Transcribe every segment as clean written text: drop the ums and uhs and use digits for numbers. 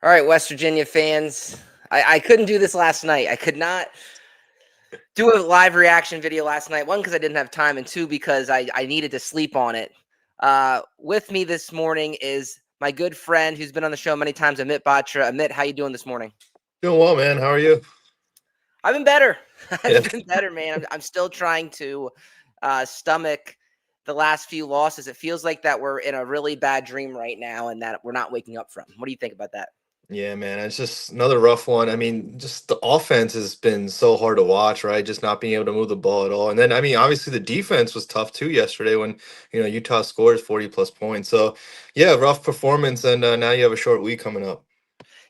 All right, West Virginia fans. I couldn't do this last night. I could not do a live reaction video last night. One, because I didn't have time, and two, because I needed to sleep on it. With me this morning is my good friend who's been on the show many times, Amit Batra. Amit, how you doing this morning? Doing well, man. How are you? I've been better. Yeah. I've been better, man. I'm still trying to stomach the last few losses. It feels like that we're in a really bad dream right now and that we're not waking up from. What do you think about that? Yeah, man. It's just another rough one. I mean, just the offense has been so hard to watch, right? Just not being able to move the ball at all. And then, I mean, obviously the defense was tough too yesterday when, Utah scores 40 plus points. So, yeah, rough performance. And now you have a short week coming up.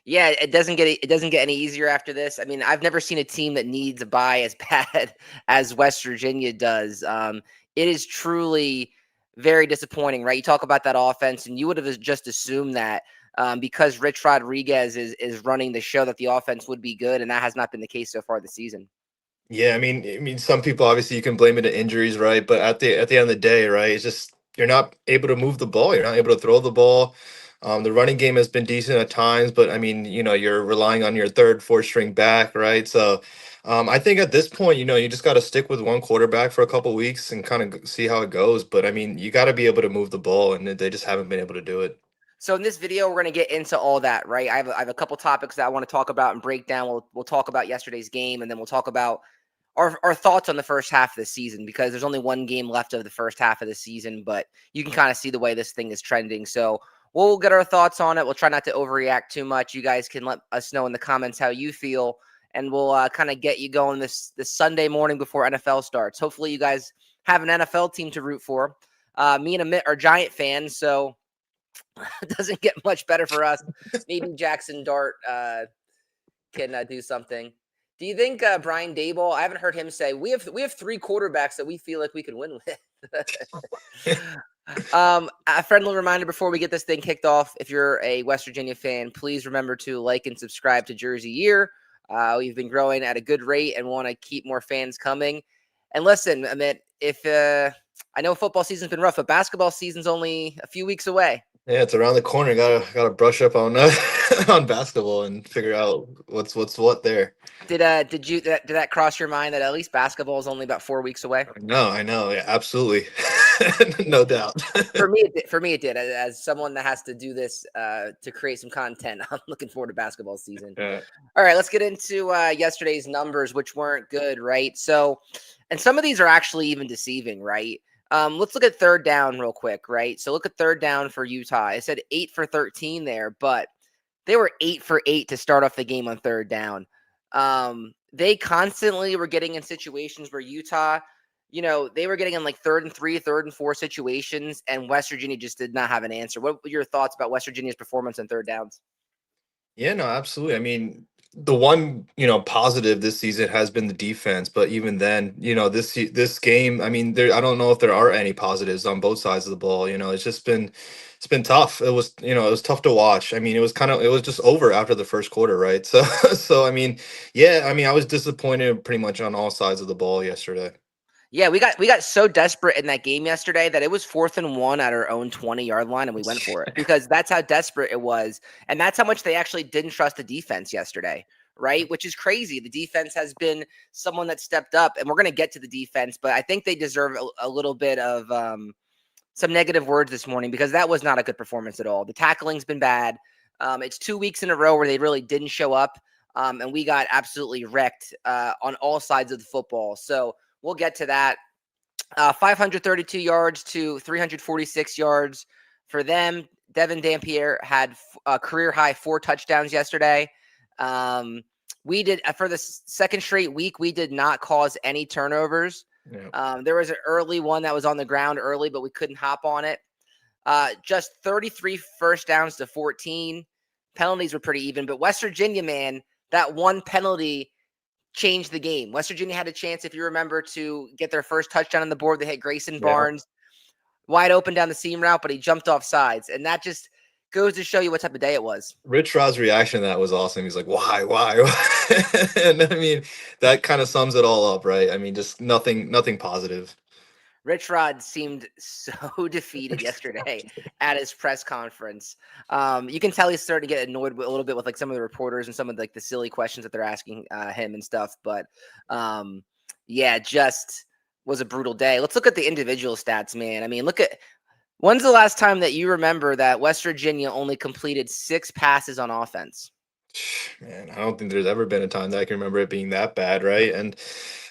Yeah, it doesn't get any easier after this. I mean, I've never seen a team that needs a bye as bad as West Virginia does. It is truly very disappointing, right? You talk about that offense, and you would have just assumed that because Rich Rodriguez is running the show that the offense would be good, and that has not been the case so far this season. Yeah, I mean, some people obviously you can blame it to injuries, right? But at the end of the day, right, it's just you're not able to move the ball. You're not able to throw the ball. The running game has been decent at times, but I mean, you're relying on your third, fourth string back, right? So, I think at this point, you just got to stick with one quarterback for a couple weeks and kind of see how it goes. But I mean, you got to be able to move the ball, and they just haven't been able to do it. So in this video, we're going to get into all that, right? I have a couple topics that I want to talk about and break down. We'll talk about yesterday's game, and then we'll talk about our thoughts on the first half of the season because there's only one game left of the first half of the season, but you can kind of see the way this thing is trending. So we'll get our thoughts on it. We'll try not to overreact too much. You guys can let us know in the comments how you feel, and we'll kind of get you going this Sunday morning before NFL starts. Hopefully, you guys have an NFL team to root for. Me and Amit are Giant fans, so it doesn't get much better for us. Maybe Jackson Dart can do something. Do you think Brian Daboll? I haven't heard him say we have three quarterbacks that we feel like we can win with. A friendly reminder before we get this thing kicked off: if you're a West Virginia fan, please remember to like and subscribe to JerseyEER. We've been growing at a good rate and want to keep more fans coming. And listen, Amit, if I know football season's been rough, but basketball season's only a few weeks away. Yeah, it's around the corner. Gotta brush up on on basketball and figure out what's what there. Did that cross your mind that at least basketball is only about 4 weeks away? No, I know. Yeah, absolutely. No doubt. For me, it did. As someone that has to do this to create some content, I'm looking forward to basketball season. Yeah. All right, let's get into yesterday's numbers, which weren't good, right? So, and some of these are actually even deceiving, right? Let's look at third down real quick, right? So look at third down for Utah. I said 8 for 13 there, but they were 8 for 8 to start off the game on third down. They constantly were getting in situations where Utah, they were getting in like third and 3, third and 4 situations, and West Virginia just did not have an answer. What were your thoughts about West Virginia's performance on third downs? Yeah, no, absolutely. I mean, the one, positive this season has been the defense, but even then, this game, I mean, I don't know if there are any positives on both sides of the ball. It's been tough. It was tough to watch. I mean, it was just over after the first quarter, right? So so I mean, yeah, I mean, I was disappointed pretty much on all sides of the ball yesterday. Yeah, we got so desperate in that game yesterday that it was 4th and 1 at our own 20-yard line, and we went for it because that's how desperate it was, and that's how much they actually didn't trust the defense yesterday, right? Which is crazy. The defense has been someone that stepped up, and we're going to get to the defense, but I think they deserve a little bit of some negative words this morning because that was not a good performance at all. The tackling's been bad. It's 2 weeks in a row where they really didn't show up, and we got absolutely wrecked on all sides of the football. So we'll get to that. 532 yards to 346 yards for them. Devin Dampier had a career high 4 touchdowns yesterday. We did for the second straight week. We did not cause any turnovers. Yeah. There was an early one that was on the ground early, but we couldn't hop on it. Just 33 first downs to 14. Penalties were pretty even, but West Virginia, man, that one penalty changed the game. West Virginia had a chance, if you remember, to get their first touchdown on the board. They hit Grayson Yeah. Barnes wide open down the seam route, but he jumped off sides. And that just goes to show you what type of day it was. Rich Rod's reaction to that was awesome. He's like, why? And I mean, that kind of sums it all up, right? I mean, just nothing positive. Rich Rod seemed so defeated yesterday at his press conference. You can tell he's starting to get annoyed a little bit with like some of the reporters and some of like the silly questions that they're asking him and stuff. But yeah, just was a brutal day. Let's look at the individual stats, man. I mean, look at when's the last time that you remember that West Virginia only completed 6 passes on offense? Man, I don't think there's ever been a time that I can remember it being that bad, right? And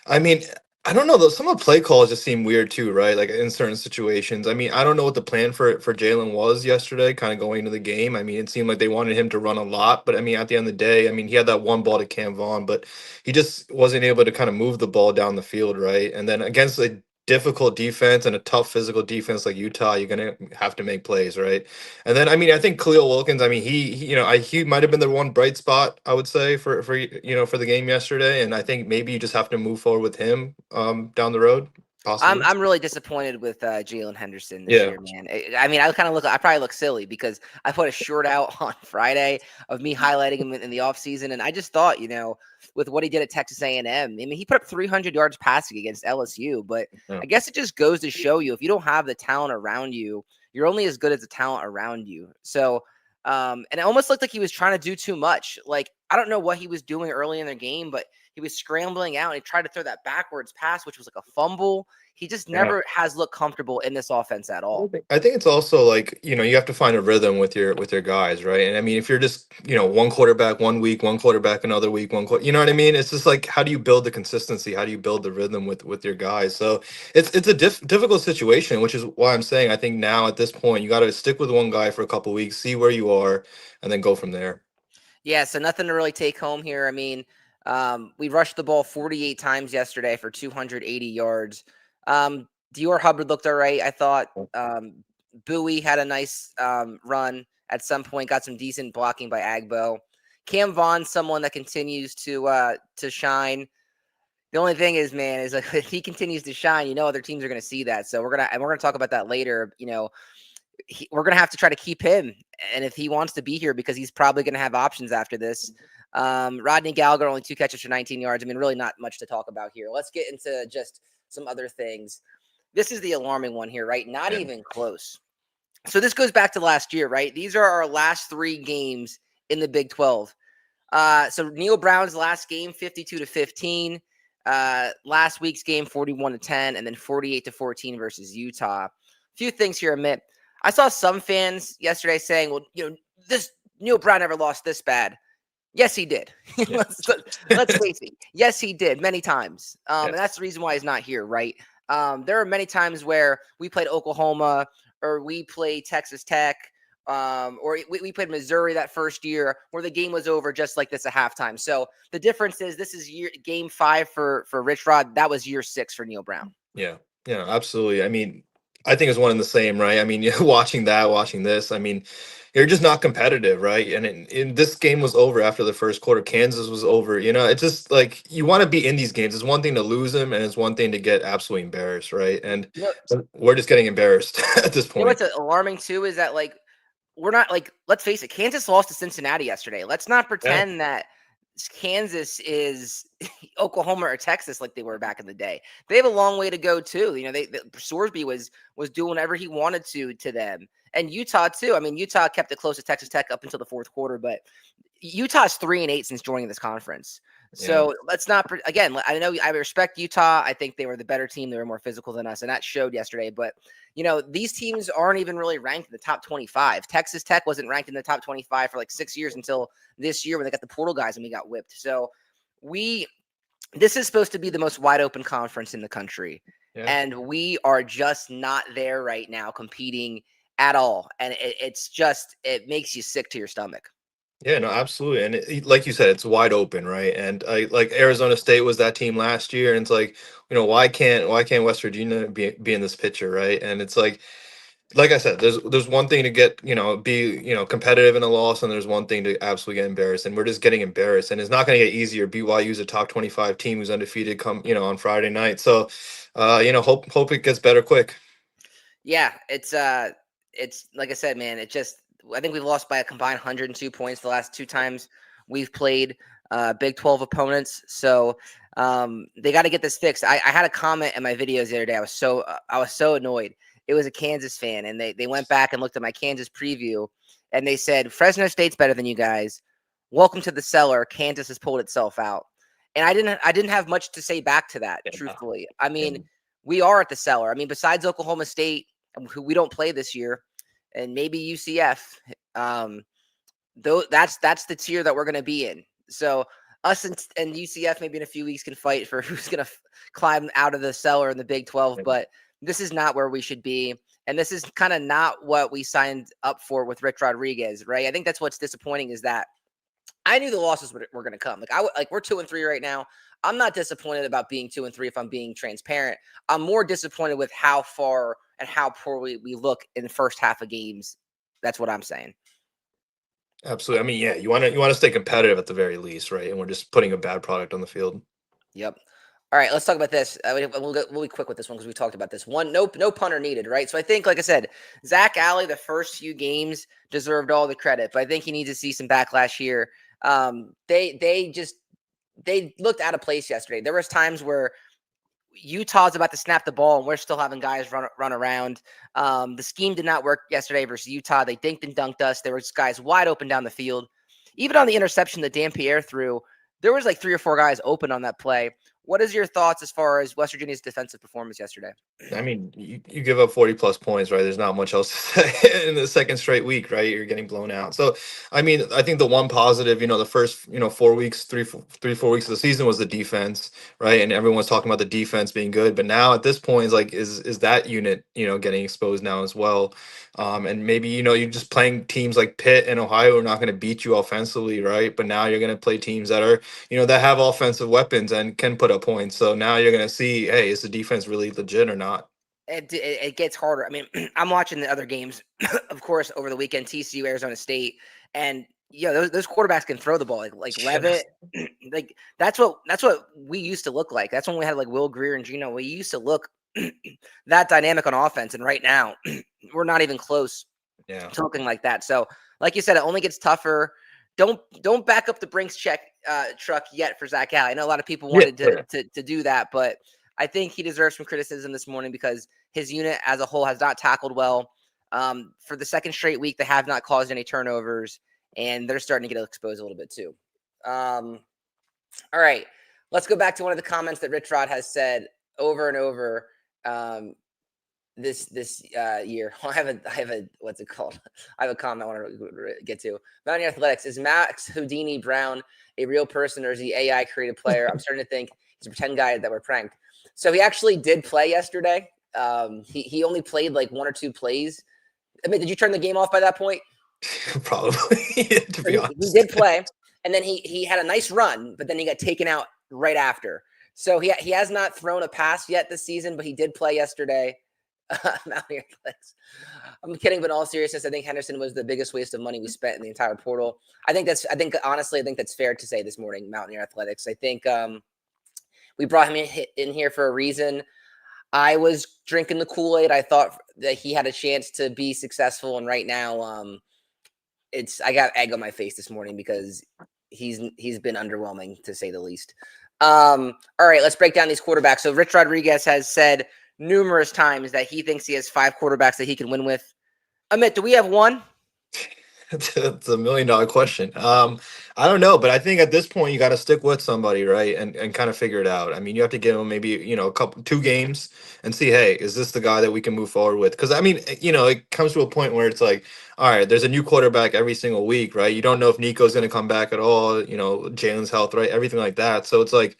I mean, I don't know though. Some of the play calls just seem weird too, right? Like in certain situations. I mean, I don't know what the plan for Jalen was yesterday, kind of going into the game. I mean, it seemed like they wanted him to run a lot, but I mean, at the end of the day, I mean, he had that one ball to Cam Vaughn, but he just wasn't able to kind of move the ball down the field, right? And then against a difficult defense and a tough physical defense like Utah, you're gonna have to make plays, right? And then I mean, I think Khalil Wilkins. I mean, he might have been the one bright spot I would say for the game yesterday. And I think maybe you just have to move forward with him down the road, I'm possibly. I'm really disappointed with Jalen Henderson this Yeah. year, man. I mean, I probably look silly because I put a short out on Friday of me highlighting him in the offseason, and I just thought, with what he did at Texas A&M, I mean, he put up 300 yards passing against LSU, but Yeah. I guess it just goes to show you if you don't have the talent around you, you're only as good as the talent around you. So, and it almost looked like he was trying to do too much. Like I don't know what he was doing early in the game, but he was scrambling out and he tried to throw that backwards pass, which was like a fumble. He just Yeah. never has looked comfortable in this offense at all. I think it's also like, you have to find a rhythm with your guys, right? And I mean, if you're just, one quarterback one week, one quarterback another week, you know what I mean? It's just like, how do you build the consistency? How do you build the rhythm with your guys? So it's a difficult situation, which is why I'm saying I think now at this point you got to stick with one guy for a couple weeks, see where you are, and then go from there. Yeah, so nothing to really take home here. I mean, we rushed the ball 48 times yesterday for 280 yards. Dior Hubbard looked all right. I thought Bowie had a nice run at some point, got some decent blocking by Agbo. Cam Vaughn, someone that continues to shine. The only thing is, man, is like if he continues to shine, other teams are going to see that. So we're gonna talk about that later. We're going to have to try to keep him. And if he wants to be here, because he's probably going to have options after this. Rodney Gallagher, only 2 catches for 19 yards. I mean, really not much to talk about here. Let's get into just some other things. This is the alarming one here, right? Not Yeah. even close. So this goes back to last year, right? These are our last 3 games in the Big 12. So Neil Brown's last game, 52-15. Last week's game, 41-10, and then 48-14 versus Utah. A few things here, Amit. I saw some fans yesterday saying, well, this Neil Brown never lost this bad. Yes, he did. Yeah. let's face it. Yes, he did many times. And Yes. that's the reason why he's not here, right? There are many times where we played Oklahoma or we played Texas Tech or we played Missouri that first year where the game was over just like this at halftime. So the difference is this is game 5 for Rich Rod. That was year 6 for Neil Brown. Yeah. Yeah, absolutely. I mean, I think it's one and the same, right? I mean, watching this, I mean, you're just not competitive, right? And this game was over after the first quarter. Kansas was over. It's just like you want to be in these games. It's one thing to lose them, and it's one thing to get absolutely embarrassed, right? And You know, we're just getting embarrassed at this you know point. what's alarming too is that like we're not like let's face it, Kansas lost to Cincinnati yesterday. Let's not Yeah. pretend that Kansas is Oklahoma or Texas like they were back in the day. They have a long way to go too. Sorsby was doing whatever he wanted to them, and Utah too. I mean, Utah kept it close to Texas Tech up until the fourth quarter, but Utah's 3-8 since joining this conference. Yeah. So let's not again. I know I respect Utah. I think they were the better team. They were more physical than us, and that showed yesterday. But these teams aren't even really ranked in the top 25. Texas Tech wasn't ranked in the top 25 for like 6 years until this year when they got the portal guys and we got whipped. So this is supposed to be the most wide open conference in the country, Yeah. and we are just not there right now, competing at all. And it makes you sick to your stomach. Yeah, no, absolutely. And like you said, it's wide open, right? And like Arizona State was that team last year, and it's like, why can't West Virginia be in this picture, right? And it's like I said, there's one thing to get, be, competitive in a loss, and there's one thing to absolutely get embarrassed. And we're just getting embarrassed. And it's not going to get easier. BYU's a top 25 team who's undefeated come, on Friday night. So hope it gets better quick. Yeah, it's like I said, man, I think we've lost by a combined 102 points the last 2 times we've played Big 12 opponents. So they got to get this fixed. I had a comment in my videos the other day. I was so annoyed. It was a Kansas fan, and they went back and looked at my Kansas preview, and they said Fresno State's better than you guys. Welcome to the cellar. Kansas has pulled itself out. And I didn't have much to say back to that, truthfully. I mean, we are at the cellar. I mean, besides Oklahoma State, who we don't play this year, and maybe UCF, though that's the tier that we're going to be in. So us and UCF maybe in a few weeks can fight for who's going to climb out of the cellar in the Big 12, but this is not where we should be. And this is kind of not what we signed up for with Rich Rodriguez, right? I think that's what's disappointing is that I knew the losses were going to come. We're 2-3 right now. I'm not disappointed about being 2-3 if I'm being transparent. I'm more disappointed with how far and how poorly we look in the first half of games. That's what I'm saying. Absolutely. I mean, yeah, you want to stay competitive at the very least, right? And we're just putting a bad product on the field. Yep. All right, let's talk about this. We'll be quick with this one because we talked about this one. No punter needed, right? So I think, like I said, Zach Alley, the first few games deserved all the credit, but I think he needs to see some backlash here. They looked out of place yesterday. There was times where Utah's about to snap the ball and we're still having guys run around. The scheme did not work yesterday versus Utah. They dinked and dunked us. There was guys wide open down the field. Even on the interception that Dan Pierre threw, there was like 3 or 4 guys open on that play. What is your thoughts as far as West Virginia's defensive performance yesterday? I mean, you give up 40+ points, right? There's not much else to say in the second straight week, right? You're getting blown out. So, I mean, I think the one positive, the first, 4 weeks, 4 weeks of the season was the defense, right? And everyone's talking about the defense being good. But now at this point, it's like, is that unit, getting exposed now as well? And maybe, you're just playing teams like Pitt and Ohio are not going to beat you offensively, right? But now you're going to play teams that are, that have offensive weapons and can put up points. So now you're going to see, hey, is the defense really legit or not? It gets harder. I mean, I'm watching the other games, of course, over the weekend, TCU, Arizona State, and those quarterbacks can throw the ball like Levitt. Like that's what we used to look like. That's when we had like Will Greer and Gino. We used to look that dynamic on offense, and right now we're not even close to looking like that. So, like you said, it only gets tougher. Don't back up the Brinks truck yet for Zach Alley. I know a lot of people wanted to do that, but I think he deserves some criticism this morning because his unit as a whole has not tackled well. For the second straight week, they have not caused any turnovers, and they're starting to get exposed a little bit too. All right, let's go back to one of the comments that Rich Rod has said over and over this year. I have a what's it called? I have a comment I want to get to. Mountaineer Athletics, is Max Houdini Brown a real person or is he AI created player? I'm starting to think he's a pretend guy that we're pranked. So he actually did play yesterday. He only played like 1 or 2 plays. I mean, did you turn the game off by that point? Probably, to be honest. He did play, and then he had a nice run, but then he got taken out right after. So he has not thrown a pass yet this season, but he did play yesterday. Mountaineer Athletics. I'm kidding, but in all seriousness, I think Henderson was the biggest waste of money we spent in the entire portal. Honestly, I think that's fair to say this morning, Mountaineer Athletics. I think we brought him in here for a reason. I was drinking the Kool-Aid. I thought that he had a chance to be successful, and right now, I got egg on my face this morning because he's been underwhelming to say the least. All right, let's break down these quarterbacks. So Rich Rodriguez has said numerous times that he thinks he has 5 quarterbacks that he can win with. Amit, do we have one? It's a $1 million question. I don't know, but I think at this point you got to stick with somebody, right, and kind of figure it out. I mean, you have to give him maybe a couple 2 games and see, hey, is this the guy that we can move forward with? Because I mean, it comes to a point where it's like, all right, there's a new quarterback every single week, right? You don't know if Nico's going to come back at all. Jalen's health, right? Everything like that. So it's like,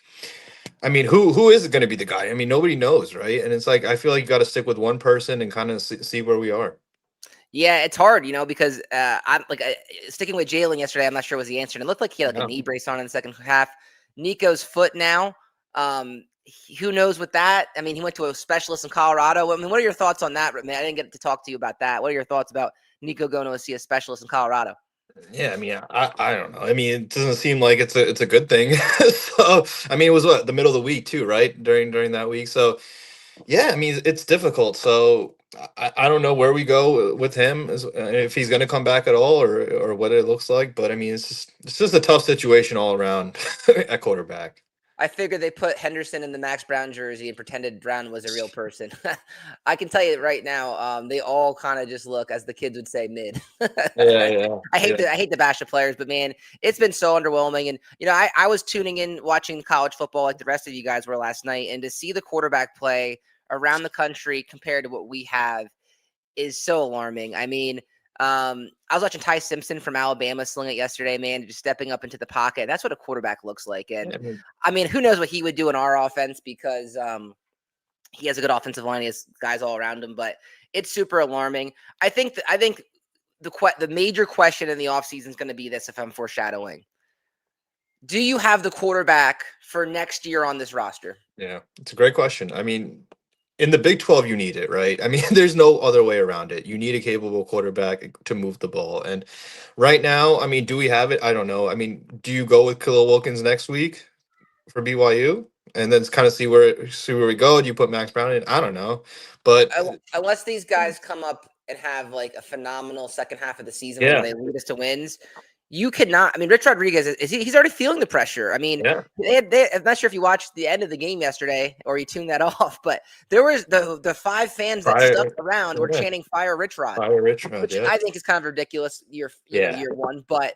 I mean, who is going to be the guy? I mean, nobody knows, right? And it's like I feel like you got to stick with one person and kind of see where we are. Yeah, it's hard, because I'm like sticking with Jalen yesterday. I'm not sure was the answer. And it looked like he had like a knee brace on in the second half. Nico's foot now. Who knows with that? I mean, he went to a specialist in Colorado. I mean, what are your thoughts on that, man? I didn't get to talk to you about that. What are your thoughts about Nico going to see a specialist in Colorado? Yeah, I mean, I don't know. I mean, it doesn't seem like it's a good thing. So, I mean, it was the middle of the week too, right? During that week. So, yeah, I mean, it's difficult. So, I don't know where we go with him, if he's going to come back at all, or what it looks like. But I mean, it's just a tough situation all around at quarterback. I figured they put Henderson in the Max Brown jersey and pretended Brown was a real person. I can tell you right now, they all kind of just look, as the kids would say, mid. Yeah, yeah, yeah. I hate to bash the players, but man, it's been so underwhelming. And I was tuning in watching college football like the rest of you guys were last night, and to see the quarterback play around the country compared to what we have is so alarming. I mean, I was watching Ty Simpson from Alabama sling it yesterday, man, just stepping up into the pocket. That's what a quarterback looks like. And I mean, I mean, who knows what he would do in our offense because he has a good offensive line. He has guys all around him, but it's super alarming. I think the major question in the offseason is going to be this, if I'm foreshadowing. Do you have the quarterback for next year on this roster? yeah, it's a great question. I mean, in the Big 12, you need it, right? I mean, there's no other way around it. You need a capable quarterback to move the ball. And right now, I mean, do we have it? I don't know. I mean, do you go with Khalil Wilkins next week for BYU and then kind of see where we go? Do you put Max Brown in? I don't know, but Unless these guys come up and have like a phenomenal second half of the season where yeah, they lead us to wins, you cannot. I mean, Rich Rodriguez he's already feeling the pressure. I mean, yeah, I'm not sure if you watched the end of the game yesterday or you tuned that off, but there was the five fans that stuck fire, around were yeah, chanting "Fire Rich Rod," fire Richmond, which yeah, I think is kind of ridiculous. yeah, Year one, but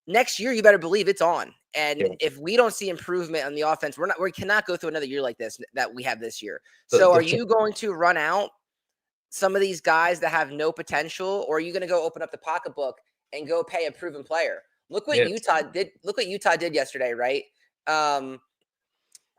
next year you better believe it's on. yeah. And if we don't see improvement on the offense, we cannot go through another year like this that we have this year. The, So are the, you going to run out some of these guys that have no potential, or are you going to go open up the pocketbook and go pay a proven player? Look what yeah, Utah did. Look what Utah did yesterday, right? Um,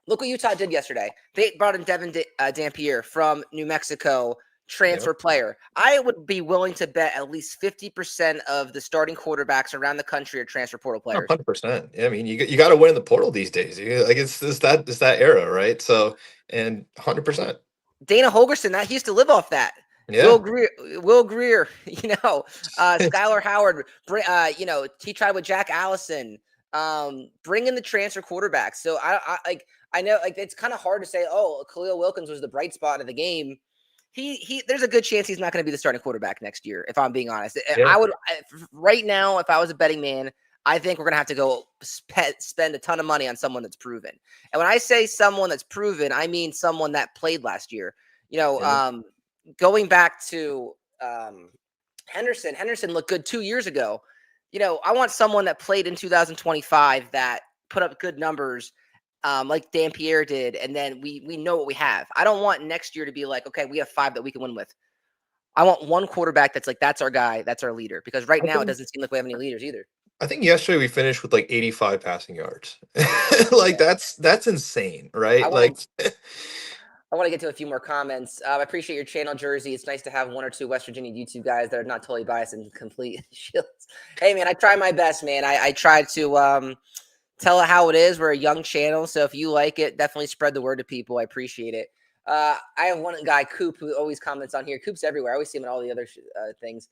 Look what Utah did yesterday. They brought in Devin Dampier from New Mexico, yeah. transfer player. I would be willing to bet at least 50% of the starting quarterbacks around the country are transfer portal players. 100%. I mean, you got to win in the portal these days. Like it's that era, right? So, and 100%. Dana Holgerson, that he used to live off that. Yeah. Will Greer, Skylar Howard, he tried with Jack Allison, bring in the transfer quarterbacks. So I know like it's kind of hard to say, oh, Khalil Wilkins was the bright spot of the game. There's a good chance he's not going to be the starting quarterback next year, if I'm being honest. Yeah. Right now, if I was a betting man, I think we're going to have to go spend a ton of money on someone that's proven. And when I say someone that's proven, I mean someone that played last year. Yeah. Going back to Henderson looked good 2 years ago. I want someone that played in 2025 that put up good numbers, like Dampier did, and then we know what we have. I don't want next year to be like, okay, we have 5 that we can win with. I want one quarterback that's like, that's our guy, that's our leader. Because right I now it think doesn't seem like we have any leaders either. I think yesterday we finished with like 85 passing yards. Like Yeah. that's insane, I right? want Like I want to get to a few more comments. I appreciate your channel, Jersey. It's nice to have one or two West Virginia YouTube guys that are not totally biased and complete shields. Hey, man, I try my best, man. I try to tell it how it is. We're a young channel, so if you like it, definitely spread the word to people. I appreciate it. I have one guy, Coop, who always comments on here. Coop's everywhere. I always see him in all the other things.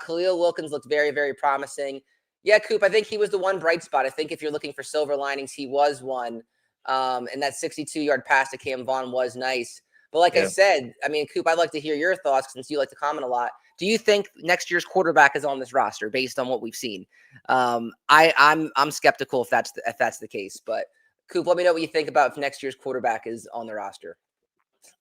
Khalil Wilkins looked very, very promising. Yeah, Coop, I think he was the one bright spot. I think if you're looking for silver linings, he was one. And that 62-yard pass to Cam Vaughn was nice. But like I yeah, said, I mean, Coop, I'd like to hear your thoughts since you like to comment a lot. Do you think next year's quarterback is on this roster based on what we've seen? I'm skeptical if that's the case. But Coop, let me know what you think about if next year's quarterback is on the roster.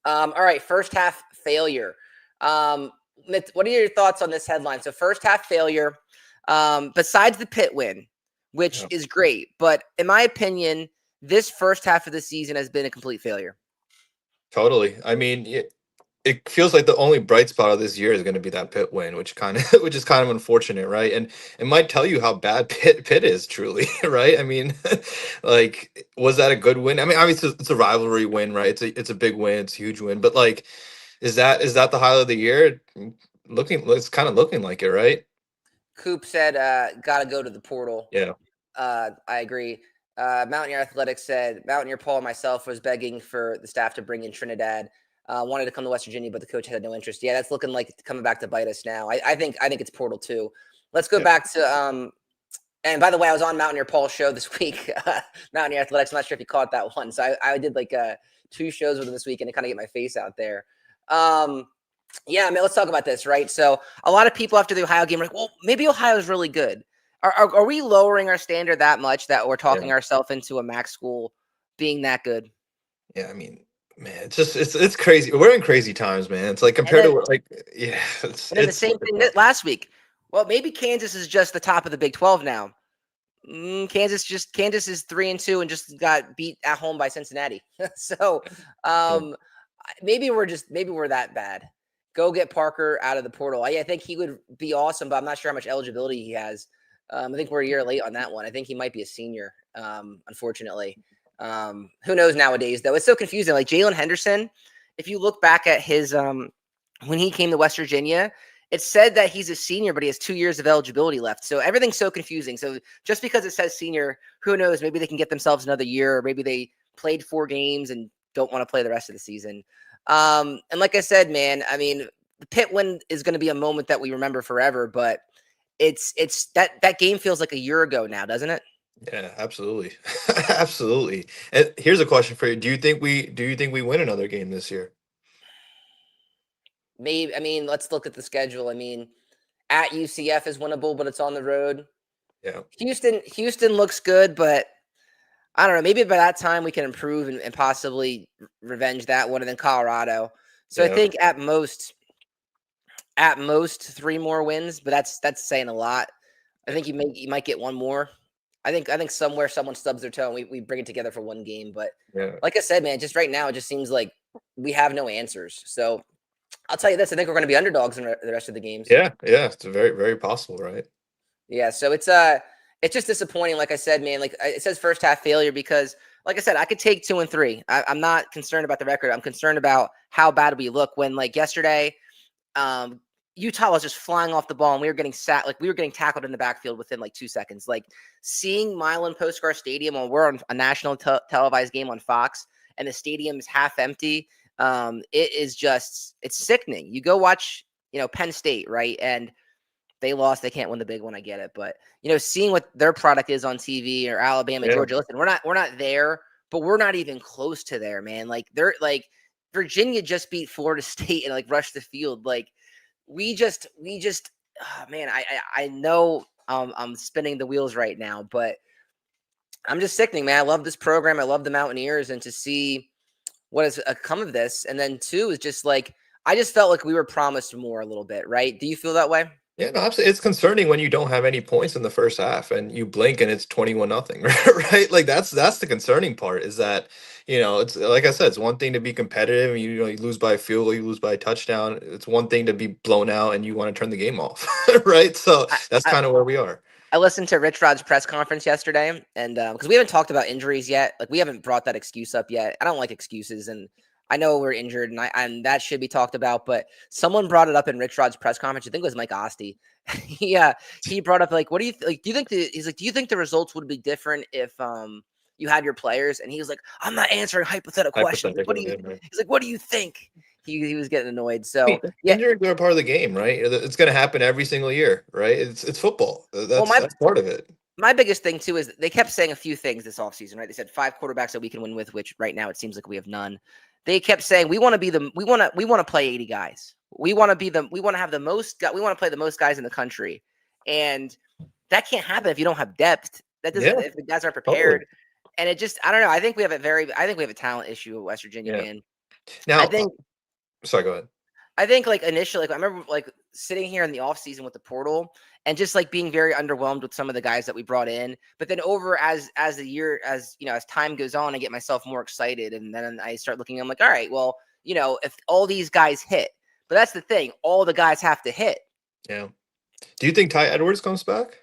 All right, first half failure. What are your thoughts on this headline? So first half failure. Besides the Pitt win, which yeah. is great, but in my opinion, this first half of the season has been a complete failure. Totally. I mean, it feels like the only bright spot of this year is going to be that Pitt win, which kind of which is kind of unfortunate, right? And it might tell you how bad Pitt is truly, right? I mean, like was that a good win? I mean, obviously it's a rivalry win, right? It's a big win, it's a huge win, but like is that the highlight of the year? It's kind of looking like it, right? Coop said, gotta go to the portal. Yeah. I agree. Mountaineer Athletics said Mountaineer Paul and myself was begging for the staff to bring in Trinidad. Wanted to come to West Virginia, but the coach had no interest. Yeah, that's looking like coming back to bite us now. I think it's portal too. Let's go Yeah. back to and by the way, I was on Mountaineer Paul's show this week, Mountaineer Athletics. I'm not sure if you caught that one. So I did like 2 shows with him this week and to kind of get my face out there. Yeah, I mean, let's talk about this, right? So a lot of people after the Ohio game are like, well, maybe Ohio's really good. Are we lowering our standard that much that we're talking Yeah. ourselves into a MAC school being that good? Yeah, I mean, man, it's crazy. We're in crazy times, man. It's like And compared then to like, yeah, and then the it's same thing that last week. Well, maybe Kansas is just the top of the Big 12 now. Kansas is 3-2 and just got beat at home by Cincinnati. So yeah, maybe we're that bad. Go get Parker out of the portal. I think he would be awesome, but I'm not sure how much eligibility he has. I think we're a year late on that one. I think he might be a senior, unfortunately. Who knows nowadays, though? It's so confusing. Like Jalen Henderson, if you look back at his when he came to West Virginia, it said that he's a senior, but he has 2 years of eligibility left. So everything's so confusing. So just because it says senior, who knows? Maybe they can get themselves another year, or maybe they played 4 games and don't want to play the rest of the season. And like I said, man, I mean, the Pitt win is going to be a moment that we remember forever, but it's that game feels like a year ago now, doesn't it? yeah, absolutely, absolutely. And here's a question for you: Do you think we win another game this year? Maybe. I mean, let's look at the schedule. I mean, at UCF is winnable, but it's on the road. Yeah, Houston looks good, but I don't know. Maybe by that time we can improve and possibly revenge that one, and then Colorado. So I yeah, think at most 3 more wins, but that's saying a lot. I think you might get one more. I think somewhere someone stubs their toe and we bring it together for one game. But yeah, like I said, man, just right now it just seems like we have no answers. So I'll tell you this: I think we're going to be underdogs in the rest of the games. yeah, yeah. It's very, very possible, right? Yeah, so it's just disappointing. Like I said, man, like it says first half failure because, like I said, I could take 2 and 3. I'm not concerned about the record. I'm concerned about how bad we look. When like yesterday, um, Utah was just flying off the ball and we were getting we were getting tackled in the backfield within like 2 seconds. Like seeing Milan Postcar Stadium when we're on a national televised game on Fox and the stadium is half empty. It is just it's sickening. You go watch, Penn State, right? And they lost. They can't win the big one. I get it, but seeing what their product is on TV or Alabama, Yeah, Georgia. Listen, we're not there, but we're not even close to there, man. Like they're like Virginia just beat Florida State and like rushed the field. Like we just, man. I know I'm spinning the wheels right now, but I'm just sickening, man. I love this program. I love the Mountaineers, and to see what has come of this, and then two is just like I just felt like we were promised more a little bit, right? Do you feel that way? yeah. No, absolutely. It's concerning when you don't have any points in the first half and you blink and it's 21-0, right? Like that's the concerning part is that it's like I said, it's one thing to be competitive. And you lose by a field goal, you lose by a touchdown. It's one thing to be blown out and you want to turn the game off, right? So I, that's I, kind of where we are. I listened to Rich Rod's press conference yesterday, and because we haven't talked about injuries yet, like we haven't brought that excuse up yet. I don't like excuses, and I know we're injured, and that should be talked about. But someone brought it up in Rich Rod's press conference. I think it was Mike Osti. He brought up like, what do you like? Do you think he's like, do you think the results would be different if you had your players? And he was like, I'm not answering hypothetical questions. Like, what do Hypothetical, you? yeah, right. He's like, what do you think? He was getting annoyed. I So mean, yeah. injuries are a part of the game, right? It's going to happen every single year, right? It's football. Well, That's part of it. my biggest thing too is they kept saying a few things this offseason, right? They said 5 quarterbacks that we can win with, which right now it seems like we have none. They kept saying we want to be we want to play 80 guys. We want to be we want to have the most we want to play the most guys in the country. And that can't happen if you don't have depth. That doesn't Yeah, if the guys aren't totally. prepared. And it just I don't know. I think we have a talent issue at West Virginia, Yeah. man. I Now, think sorry, go ahead. I think like initially, like I remember like sitting here in the off season with the portal and just like being very underwhelmed with some of the guys that we brought in. But then over as the year as time goes on, I get myself more excited, and then I start looking. I'm like, all right, well, if all these guys hit, but that's the thing, all the guys have to hit. Yeah. Do you think Ty Edwards comes back?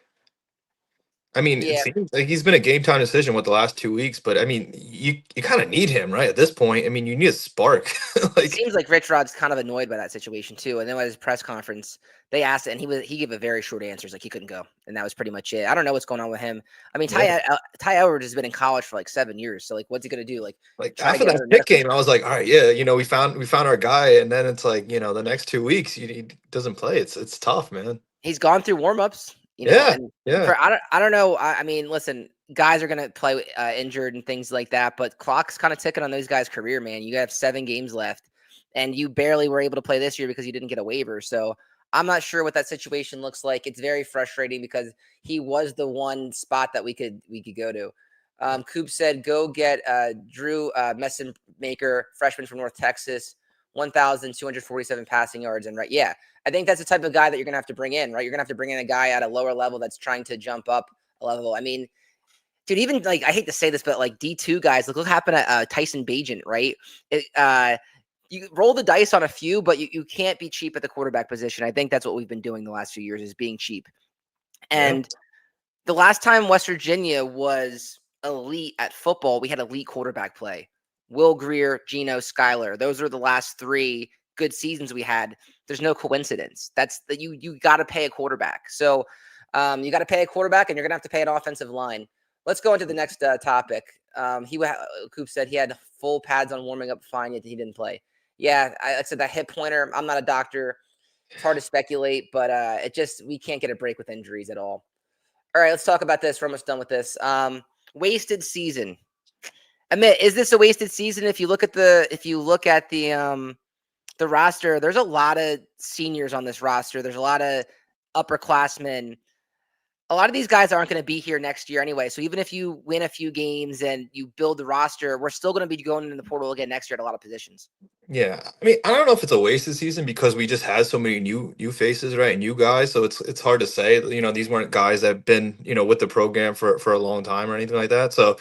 I mean, it Yeah, seems like he's been a game time decision with the last 2 weeks, but I mean, you kind of need him, right? At this point, I mean, you need a spark. it Like, seems like Rich Rod's kind of annoyed by that situation too. And then at his press conference, they asked it, and he gave a very short answers, like he couldn't go, and that was pretty much it. I don't know what's going on with him. I mean, yeah, Ty Edwards has been in college for like 7 years, so like, what's he gonna do? Like, like try to after get that another Pitt medical? game, I was like, all right, yeah, we found our guy, and then it's like, the next 2 weeks he doesn't play. It's tough, man. He's gone through warmups, Yeah, and yeah, for I don't know. I mean, listen, guys are gonna play injured and things like that, but clock's kind of ticking on those guys' career, man. You have 7 games left, and you barely were able to play this year because you didn't get a waiver. So I'm not sure what that situation looks like. It's very frustrating because he was the one spot that we could go to. Coop said, go get Drew Messenmaker, freshman from North Texas, 1,247 passing yards. And yeah, I think that's the type of guy that you're going to have to bring in, right? You're going to have to bring in a guy at a lower level that's trying to jump up a level. I mean, dude, even like, I hate to say this, but like D2 guys, look what happened at Tyson Bagent, right? You roll the dice on a few, but you can't be cheap at the quarterback position. I think that's what we've been doing the last few years, is being cheap. And the last time West Virginia was elite at football, we had elite quarterback play. Will Greer, Geno, Skyler. Those are the last 3 good seasons we had. There's no coincidence. That's that you got to pay a quarterback. So you got to pay a quarterback, and you're gonna have to pay an offensive line. Let's go into the next topic. Coop said he had full pads on warming up fine, yet he didn't play. Yeah, I said that hip pointer. I'm not a doctor. It's hard to speculate, but we can't get a break with injuries at all. All right, let's talk about this. We're almost done with this. Wasted season. Admit, is this a wasted season? If you look at the roster, there's a lot of seniors on this roster. There's a lot of upperclassmen. A lot of these guys aren't going to be here next year anyway. So even if you win a few games and you build the roster, we're still going to be going in the portal again next year at a lot of positions. Yeah, I mean, I don't know if it's a wasted season because we just had so many new faces, right? New guys, so it's hard to say. These weren't guys that have been with the program for a long time or anything like that. So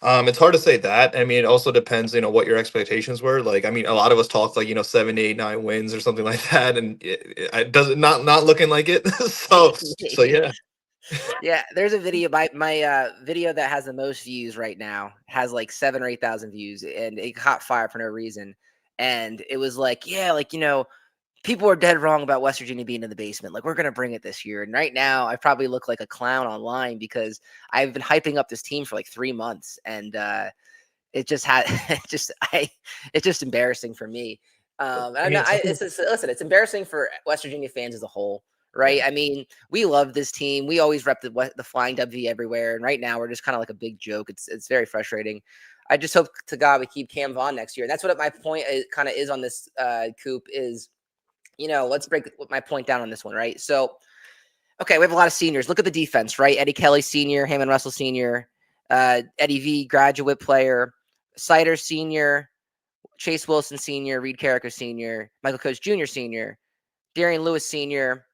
it's hard to say that. I mean, it also depends, what your expectations were. Like, I mean, a lot of us talked like 7, 8, 9 wins or something like that, and it doesn't not looking like it. so yeah. Yeah, there's a video. My video that has the most views right now has like 7,000 or 8,000 views, and it caught fire for no reason. And it was like, yeah, like people are dead wrong about West Virginia being in the basement. Like, we're gonna bring it this year. And right now, I probably look like a clown online because I've been hyping up this team for like 3 months, and it just had it's just embarrassing for me. Listen, it's embarrassing for West Virginia fans as a whole. Right. Yeah. I mean, we love this team. We always rep the flying W everywhere. And right now we're just kind of like a big joke. It's very frustrating. I just hope to God we keep Cam Vaughn next year. And that's what my point kind of is on this Coop is, let's break my point down on this one. Right. So, okay, we have a lot of seniors. Look at the defense, right? Eddie Kelly, senior, Hammond Russell, senior, Eddie V, graduate player, Sider, senior, Chase Wilson, senior, Reed Carricker, senior, Michael Coates Jr., senior, Darian Lewis, senior,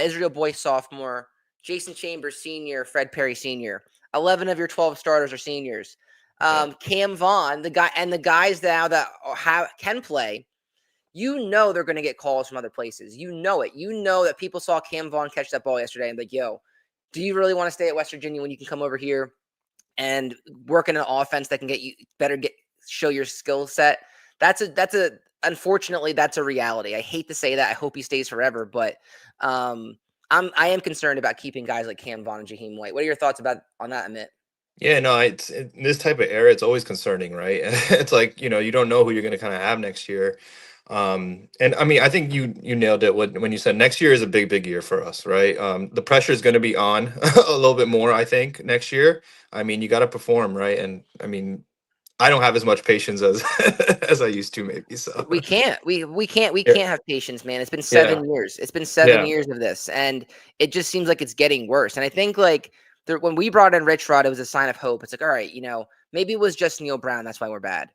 Israel Boyce, sophomore, Jason Chambers, senior, Fred Perry, senior. 11 of your 12 starters are seniors. Cam Vaughn, the guys now that can play, they're going to get calls from other places. You know it. You know that people saw Cam Vaughn catch that ball yesterday and like, yo, do you really want to stay at West Virginia when you can come over here and work in an offense that can get you show your skill set? Unfortunately, that's a reality. I hate to say that. I hope he stays forever, but I am concerned about keeping guys like Cam Vaughn and Jaheim White. What are your thoughts on that, Amit? Yeah, no, in this type of era, it's always concerning, right? It's like, you don't know who you're going to kind of have next year. And I mean, I think you nailed it when you said next year is a big year for us, right? The pressure is going to be on a little bit more, I think, next year. I mean, you got to perform, right? And I mean, I don't have as much patience as as I used to, maybe. So We can't yeah, have patience, man. It's been yeah, 7 years. It's been seven yeah, years of this, and it just seems like it's getting worse. And I think like when we brought in Rich Rod, it was a sign of hope. It's like, all right, maybe it was just Neil Brown. That's why we're bad.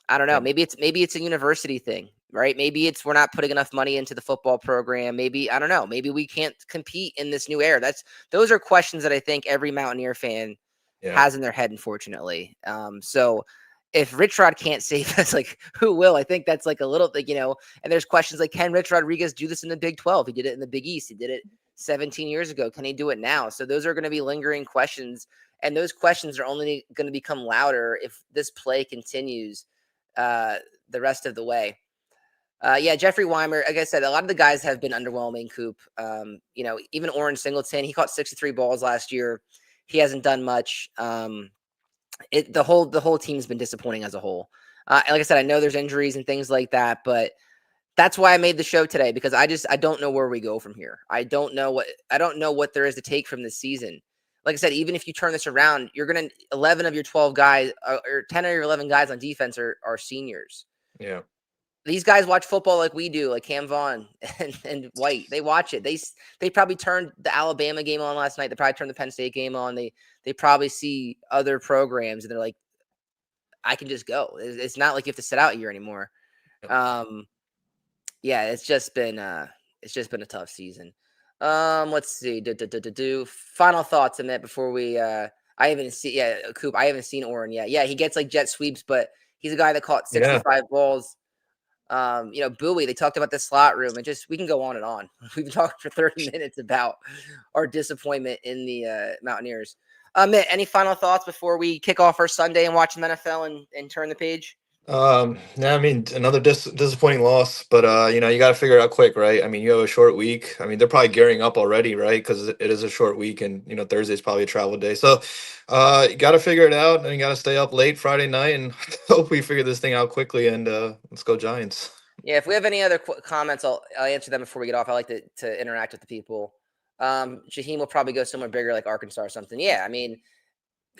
I don't know. yeah, Maybe it's a university thing, right? Maybe it's we're not putting enough money into the football program. Maybe I don't know. Maybe we can't compete in this new era. Those are questions that I think every Mountaineer fan yeah. has in their head, unfortunately. So if Rich Rod can't save us, like who will? I think that's like a little thing, And there's questions like, can Rich Rodriguez do this in the Big 12? He did it in the Big East. He did it 17 years ago. Can he do it now? So those are going to be lingering questions, and those questions are only going to become louder if this play continues the rest of the way. Yeah, Jeffrey Weimer, like I said, a lot of the guys have been underwhelming, Coop. Even Orange Singleton, he caught 63 balls last year. He hasn't done much. The whole team's been disappointing as a whole. Like I said, I know there's injuries and things like that, but that's why I made the show today, because I don't know where we go from here. I don't know what there is to take from this season. Like I said, even if you turn this around, you're going to 11 of your 12 guys or 10 of your 11 guys on defense are seniors. Yeah. these guys watch football like we do, like Cam Vaughn and White. They watch it. They probably turned the Alabama game on last night. They probably turned the Penn State game on. They probably see other programs and they're like, I can just go. It's not like you have to sit out a year anymore. Yeah, it's just been a tough season. Let's see. Final thoughts, Amit, before we I haven't seen Coop. I haven't seen Oren yet. Yeah, he gets like jet sweeps, but he's a guy that caught 65 balls. Bowie, they talked about the slot room, and just we can go on and on. We've been talking for 30 minutes about our disappointment in the Mountaineers. Amit, any final thoughts before we kick off our Sunday and watch the NFL and turn the page? No, I mean another disappointing loss, but you got to figure it out quick, right? I mean, you have a short week. I mean, they're probably gearing up already, right? Because it is a short week, and Thursday's probably a travel day. So, you got to figure it out, and you got to stay up late Friday night, and hope we figure this thing out quickly. And let's go Giants. Yeah, if we have any other comments, I'll answer them before we get off. I like to interact with the people. Jaheim will probably go somewhere bigger, like Arkansas or something. Yeah, I mean,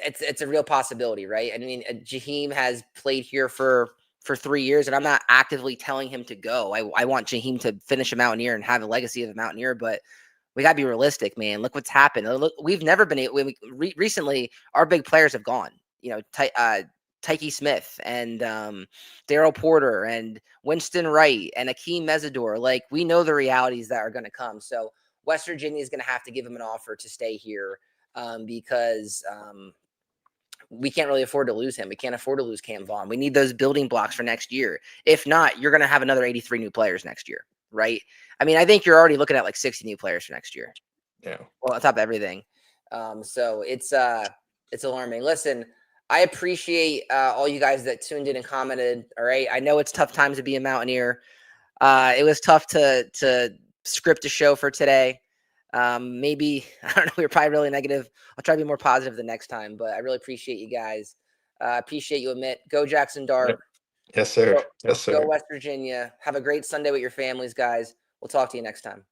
it's a real possibility, right? I mean, Jaheim has played here for 3 years, and I'm not actively telling him to go. I want Jaheim to finish a Mountaineer and have a legacy of a Mountaineer, but we got to be realistic, man. Look what's happened. Look, we've never been able. Recently, our big players have gone. Tyke Smith and Daryl Porter and Winston Wright and Akeem Mesidor. Like, we know the realities that are going to come. So West Virginia is going to have to give him an offer to stay here because we can't really afford to lose him. We can't afford to lose Cam Vaughn. We need those building blocks for next year. If not, you're going to have another 83 new players next year, right? I mean, I think you're already looking at like 60 new players for next year. Yeah. Well, on top of everything. So it's alarming. Listen, I appreciate all you guys that tuned in and commented. All right. I know it's tough times to be a Mountaineer. It was tough to script a show for today. Maybe, I don't know, we were probably really negative. I'll try to be more positive the next time, but I really appreciate you guys. Appreciate you, Amit. Go Jackson Dart. Yep. Yes, sir. Yes, sir. Go West Virginia. Have a great Sunday with your families, guys. We'll talk to you next time.